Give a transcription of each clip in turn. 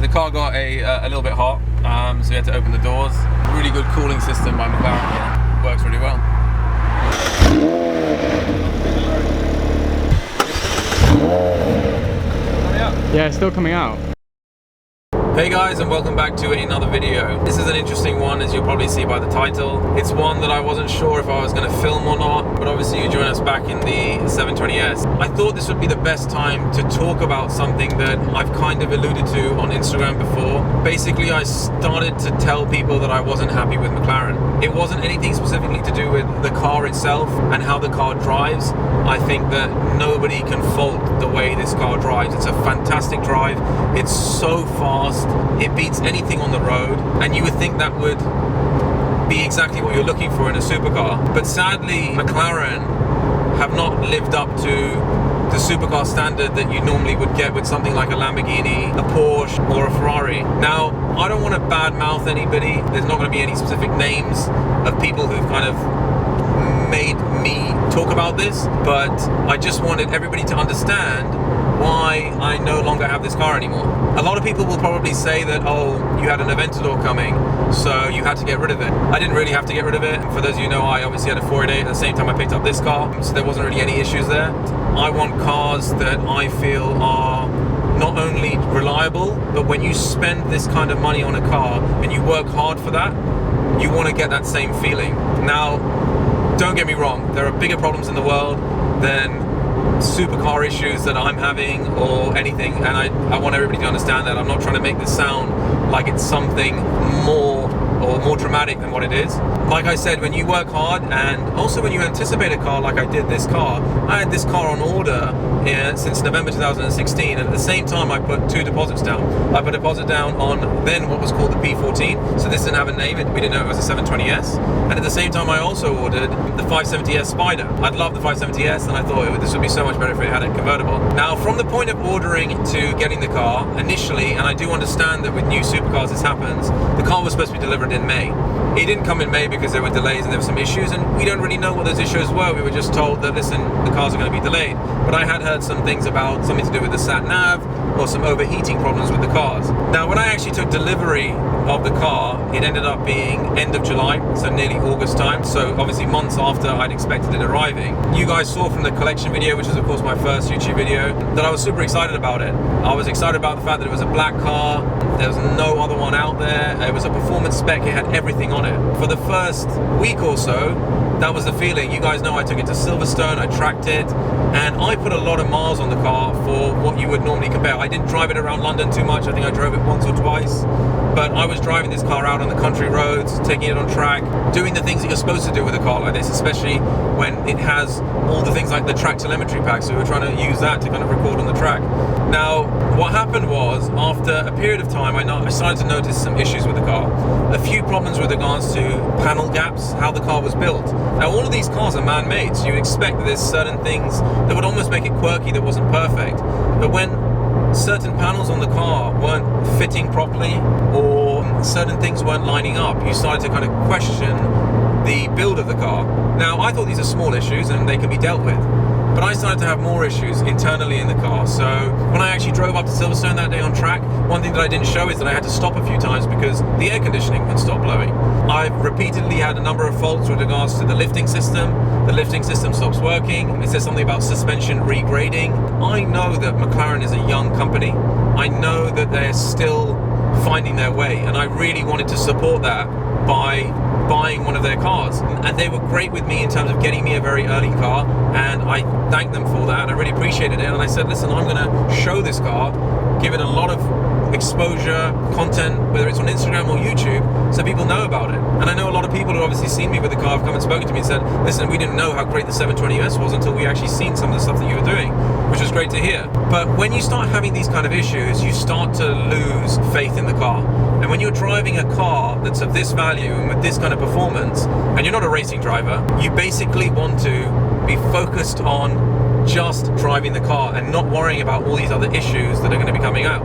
So the car got a little bit hot, so we had to open the doors. Really good cooling system by McLaren here. Works really well. Yeah, it's still coming out. Hey guys, and welcome back to another video. This is an interesting one, as you'll probably see by the title. It's one that I wasn't sure if I was going to film or not, but obviously you join us back in the 720S. I thought this would be the best time to talk about something that I've kind of alluded to on Instagram before. Basically, I started to tell people that I wasn't happy with McLaren. It wasn't anything specifically to do with the car itself and how the car drives. I think that nobody can fault the way this car drives. It's a fantastic drive. It's so fast. It beats anything on the road, and you would think that would be exactly what you're looking for in a supercar. But sadly, McLaren have not lived up to the supercar standard that you normally would get with something like a Lamborghini, a Porsche, or a Ferrari. Now, I don't want to badmouth anybody. There's not going to be any specific names of people who've kind of made me talk about this, but I just wanted everybody to understand why I no longer have this car anymore. A lot of people will probably say that, oh, you had an Aventador coming, so you had to get rid of it. I didn't really have to get rid of it. For those of you who know, I obviously had a 488 at the same time I picked up this car, so there wasn't really any issues there. I want cars that I feel are not only reliable, but when you spend this kind of money on a car and you work hard for that, you want to get that same feeling. Now, don't get me wrong, there are bigger problems in the world than supercar issues that I'm having or anything, and I want everybody to understand that. I'm not trying to make this sound like it's something more dramatic than what it is. Like I said, when you work hard, and also when you anticipate a car like I did this car, I had this car on order since November 2016, and at the same time I put two deposits down. I put a deposit down on then what was called the P14, so this didn't have a name, we didn't know it was a 720S, and at the same time I also ordered the 570S Spider. I'd love the 570S, and I thought this would be so much better if it had a convertible. Now, from the point of ordering to getting the car initially, and I do understand that with new supercars this happens, the car was supposed to be delivered in May. It didn't come in May because there were delays and there were some issues, and we don't really know what those issues were. We were just told that, listen, the cars are going to be delayed. But I had heard some things about something to do with the sat-nav or some overheating problems with the cars. Now, when I actually took delivery of the car, it ended up being end of July, so nearly August time, so obviously months after I'd expected it arriving. You guys saw from the collection video, which is of course my first YouTube video, that I was super excited about it. I was excited about the fact that it was a black car, there was no other one out there, it was a performance spec, it had everything on it. For the first week or so, that was the feeling. You guys know I took it to Silverstone, I tracked it, and I put a lot of miles on the car for what you would normally compare. I didn't drive it around London too much, I think I drove it once or twice, but I was driving this car out on the country roads, taking it on track, doing the things that you're supposed to do with a car like this, especially when it has all the things like the track telemetry pack, so we were trying to use that to kind of record on the track. Now, what happened was, after a period of time, I started to notice some issues with the car. A few problems with regards to panel gaps, how the car was built. Now, all of these cars are man-made, so you expect that there's certain things that would almost make it quirky that wasn't perfect. But when certain panels on the car weren't fitting properly, or certain things weren't lining up, you started to kind of question the build of the car. Now, I thought these are small issues and they can be dealt with, but I started to have more issues internally in the car. So when I actually drove up to Silverstone that day on track, one thing that I didn't show is that I had to stop a few times because the air conditioning had stopped blowing. I've repeatedly had a number of faults with regards to the lifting system. The lifting system stops working. Is there something about suspension regrading? I know that McLaren is a young company. I know that they're still finding their way, and I really wanted to support that by buying one of their cars, and they were great with me in terms of getting me a very early car, and I thanked them for that, and I really appreciated it. And I said, listen, I'm going to show this car, give it a lot of exposure, content, whether it's on Instagram or YouTube, so people know about it. And I know a lot of people who obviously seen me with the car have come and spoken to me and said, listen, we didn't know how great the 720S was until we actually seen some of the stuff that you were doing, which was great to hear. But when you start having these kind of issues, you start to lose faith in the car. And when you're driving a car that's of this value and with this kind of performance, and you're not a racing driver, you basically want to be focused on just driving the car and not worrying about all these other issues that are going to be coming out.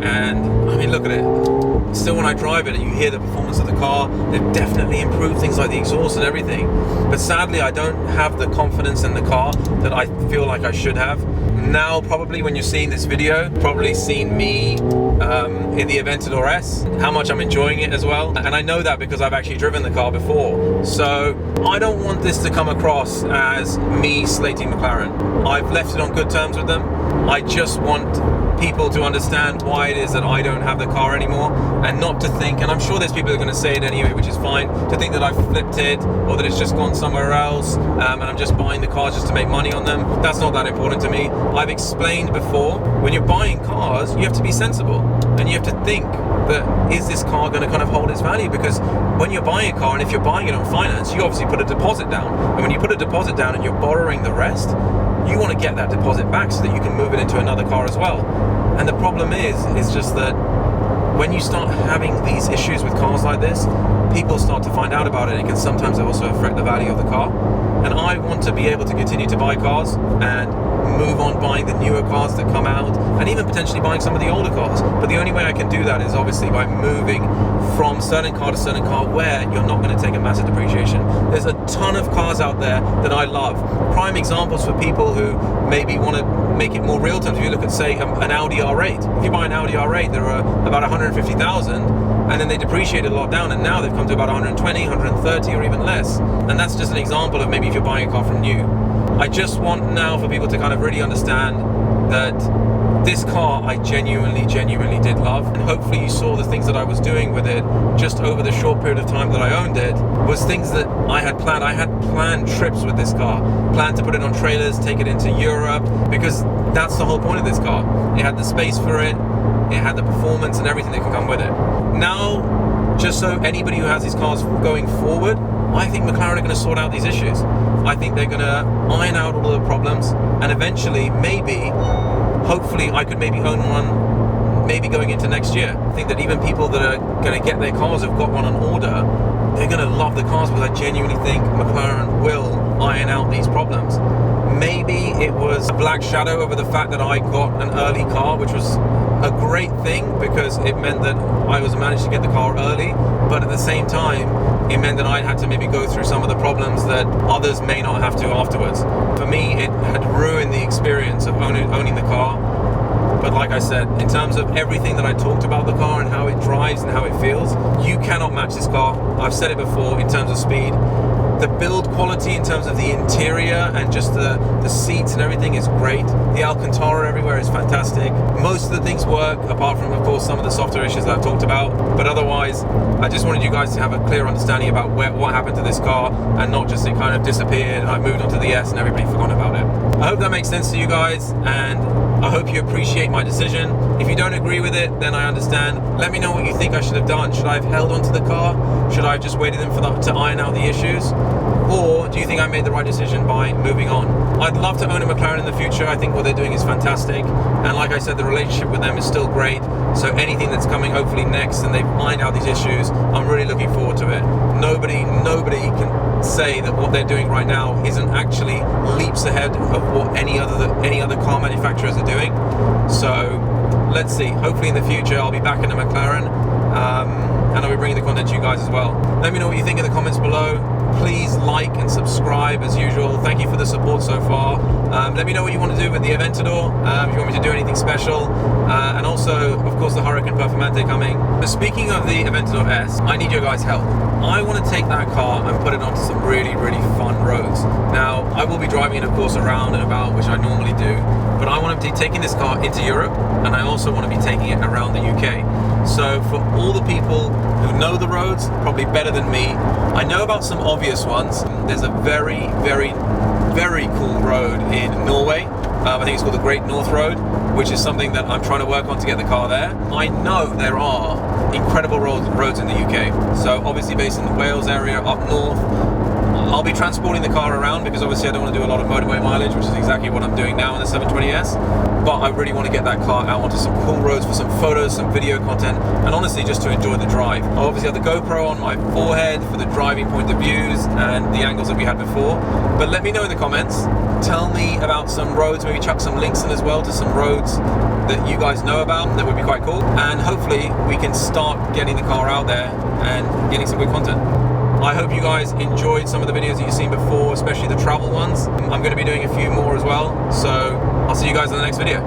And I mean, look at it. Still, when I drive it and you hear the performance of the car, they've definitely improved things like the exhaust and everything. But sadly, I don't have the confidence in the car that I feel like I should have. Now, probably when you're seeing this video, probably seen me in the Aventador S, how much I'm enjoying it as well. And I know that because I've actually driven the car before. So I don't want this to come across as me slating McLaren. I've left it on good terms with them. I just want people to understand why it is that I don't have the car anymore, and not to think, and I'm sure there's people who are going to say it anyway, which is fine, to think that I've flipped it or that it's just gone somewhere else and I'm just buying the cars just to make money on them. That's not that important to me. I've explained before, when you're buying cars, you have to be sensible and you have to think that, is this car going to kind of hold its value? Because when you're buying a car, and if you're buying it on finance, you obviously put a deposit down, and when you put a deposit down and you're borrowing the rest, you want to get that deposit back so that you can move it into another car as well. And the problem is just that when you start having these issues with cars like this, people start to find out about it. It can sometimes also affect the value of the car. And I want to be able to continue to buy cars and move on buying the newer cars that come out, and even potentially buying some of the older cars. But the only way I can do that is obviously by moving from certain car to certain car where you're not going to take a massive depreciation. There's a ton of cars out there that I love. Prime examples for people who maybe want to make it more real terms. If you look at, say, an Audi R8. If you buy an Audi R8, there are about 150,000, and then they depreciated a lot down, and now they've come to about 120, 130, or even less. And that's just an example of maybe if you're buying a car from new. I just want now for people to kind of really understand that this car I genuinely did love, and hopefully you saw the things that I was doing with it just over the short period of time that I owned it was things that I had planned. I had planned trips with this car, planned to put it on trailers, take it into Europe, because that's the whole point of this car. It had the space for it, it had the performance and everything that can come with it. Now, just so anybody who has these cars going forward, I think McLaren are going to sort out these issues. I think they're going to iron out all of the problems, and eventually, maybe, hopefully, I could maybe own one maybe going into next year. I think that even people that are going to get their cars, have got one on order, they're going to love the cars, because I genuinely think McLaren will iron out these problems. Maybe it was a black shadow over the fact that I got an early car, which was a great thing because it meant that I was managed to get the car early, but at the same time it meant that I had to maybe go through some of the problems that others may not have to afterwards. For me, it had ruined the experience of owning the car. But like I said, in terms of everything that I talked about the car and how it drives and how it feels, you cannot match this car. I've said it before in terms of speed. The build quality in terms of the interior and just the seats and everything is great. The Alcantara everywhere is fantastic. Most of the things work, apart from, of course, some of the software issues that I've talked about. But otherwise, I just wanted you guys to have a clear understanding about what happened to this car, and not just it kind of disappeared and I moved on to the S and everybody forgot about it. I hope that makes sense to you guys, and I hope you appreciate my decision. If you don't agree with it, then I understand. Let me know what you think I should have done. Should I have held onto the car? Should I have just waited for them to iron out the issues? Or do you think I made the right decision by moving on? I'd love to own a McLaren in the future. I think what they're doing is fantastic. And like I said, the relationship with them is still great. So anything that's coming hopefully next and they've ironed out these issues, I'm really looking forward to it. Nobody can say that what they're doing right now isn't actually leaps ahead of what any other car manufacturers are doing. So let's see. Hopefully in the future I'll be back in a McLaren, and I'll be bringing the content to you guys as well. Let me know what you think in the comments below. Please like and subscribe as usual. Thank you for the support so far. Let me know what you want to do with the Aventador, if you want me to do anything special, and also, of course, the Hurricane Performante coming. But speaking of the Aventador S, I need your guys' help. I want to take that car and put it onto some really fun roads. Now, I will be driving it, of course, around and about, which I normally do, but I want to be taking this car into Europe, and I also want to be taking it around the UK. So for all the people who know the roads, probably better than me, I know about some obvious ones. There's a very cool road in Norway. I think it's called the Great North Road, which is something that I'm trying to work on to get the car there. I know there are incredible roads in the UK. So obviously based in the Wales area, up north, I'll be transporting the car around because obviously I don't want to do a lot of motorway mileage, which is exactly what I'm doing now in the 720S. But I really want to get that car out onto some cool roads for some photos, some video content, and honestly just to enjoy the drive. I obviously have the GoPro on my forehead for the driving point of views and the angles that we had before. But let me know in the comments. Tell me about some roads, maybe chuck some links in as well to some roads that you guys know about. That would be quite cool. And hopefully we can start getting the car out there and getting some good content. I hope you guys enjoyed some of the videos that you've seen before, especially the travel ones. I'm going to be doing a few more as well, so I'll see you guys in the next video.